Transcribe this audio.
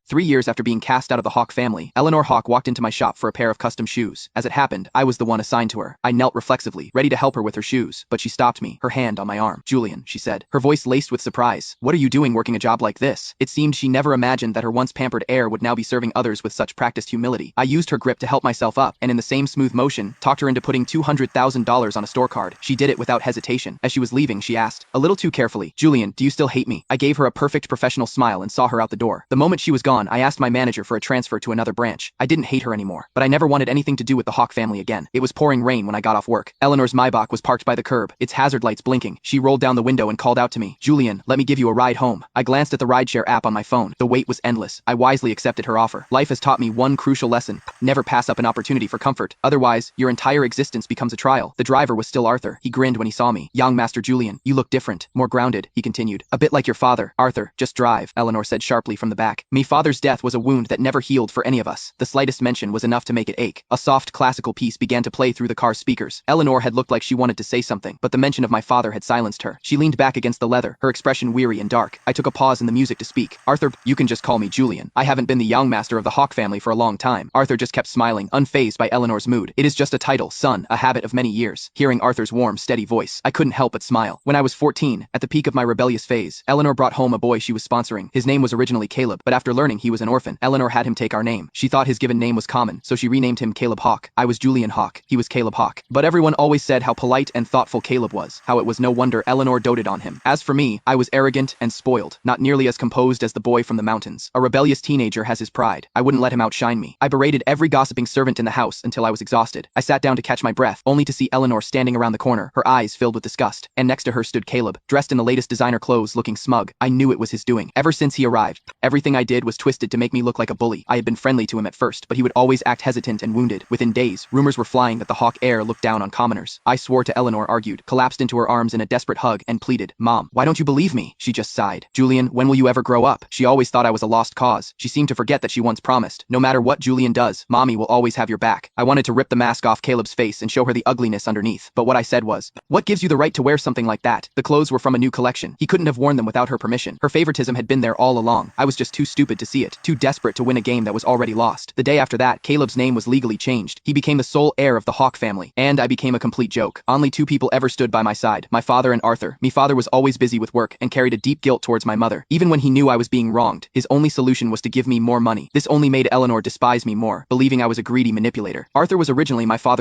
3 years after being cast out of the Hawk family, Eleanor Hawk walked into my shop for a pair of custom shoes. As it happened, I was the one assigned to her. I knelt reflexively, ready to help her with her shoes, but she stopped me, her hand on my arm. "Julian," she said, her voice laced with surprise. "What are you doing working a job like this?" It seemed she never imagined that her once pampered heir would now be serving others with such practiced humility. I used her grip to help myself up, and in the same smooth motion, talked her into putting $200,000 on a store card. She did it without hesitation. As she was leaving, she asked, a little too carefully, "Julian, do you still hate me?" I gave her a perfect professional smile and saw her out the door. The moment she was gone, I asked my manager for a transfer to another branch. I didn't hate her anymore, but I never wanted anything to do with the Hawk family again. It was pouring rain when I got off work. Eleanor's Maybach was parked by the curb, its hazard lights blinking. She rolled down the window and called out to me, "Julian, let me give you a ride home." I glanced at the rideshare app on my phone. The wait was endless. I wisely accepted her offer. Life has taught me one crucial lesson: never pass up an opportunity for comfort. Otherwise, your entire existence becomes a trial. The driver was still Arthur. He grinned when he saw me. "Young Master Julian, you look different, more grounded," he continued. "A bit like your father." "Arthur, just drive," Eleanor said sharply from the back. Me father's death was a wound that never healed for any of us. The slightest mention was enough to make it ache. A soft classical piece began to play through the car's speakers. Eleanor had looked like she wanted to say something, but the mention of my father had silenced her. She leaned back against the leather, her expression weary and dark. I took a pause in the music to speak. "Arthur, you can just call me Julian. I haven't been the young master of the Hawk family for a long time." Arthur just kept smiling, unfazed by Eleanor's mood. "It is just a title, son, a habit of many years." Hearing Arthur's warm, steady voice, I couldn't help but smile. When I was 14, at the peak of my rebellious phase, Eleanor brought home a boy she was sponsoring. His name was originally Caleb, but after learning he was an orphan, Eleanor had him take our name. She thought his given name was common, so she renamed him Caleb Hawk. I was Julian Hawk. He was Caleb Hawk. But everyone always said how polite and thoughtful Caleb was, how it was no wonder Eleanor doted on him. As for me, I was arrogant and spoiled, not nearly as composed as the boy from the mountains. A rebellious teenager has his pride. I wouldn't let him outshine me. I berated every gossiping servant in the house until I was exhausted. I sat down to catch my breath, only to see Eleanor standing around the corner, her eyes filled with disgust. And next to her stood Caleb, dressed in the latest designer clothes, looking smug. I knew it was his doing. Ever since he arrived, everything I did was twisted to make me look like a bully. I had been friendly to him at first, but he would always act hesitant and wounded. Within days, rumors were flying that the Hawk heir looked down on commoners. I swore to Eleanor, argued, collapsed into her arms in a desperate hug, and pleaded, "Mom, why don't you believe me?" She just sighed. "Julian, when will you ever grow up?" She always thought I was a lost cause. She seemed to forget that she once promised, "No matter what Julian does, Mommy will always have your back." I wanted to rip the mask off Caleb's face and show her the ugliness underneath, but what I said was, "What gives you the right to wear something like that?" The clothes were from a new collection. He couldn't have worn them without her permission. Her favoritism had been there all along. I was just too stupid to see it, too desperate to win a game that was already lost. The day after that, Caleb's name was legally changed. He became the sole heir of the Hawk family, and I became a complete joke. Only two people ever stood by my side, my father and Arthur. Me father was always busy with work and carried a deep guilt towards my mother. Even when he knew I was being wronged, his only solution was to give me more money. This only made Eleanor despise me more, believing I was a greedy manipulator. Arthur was originally my father's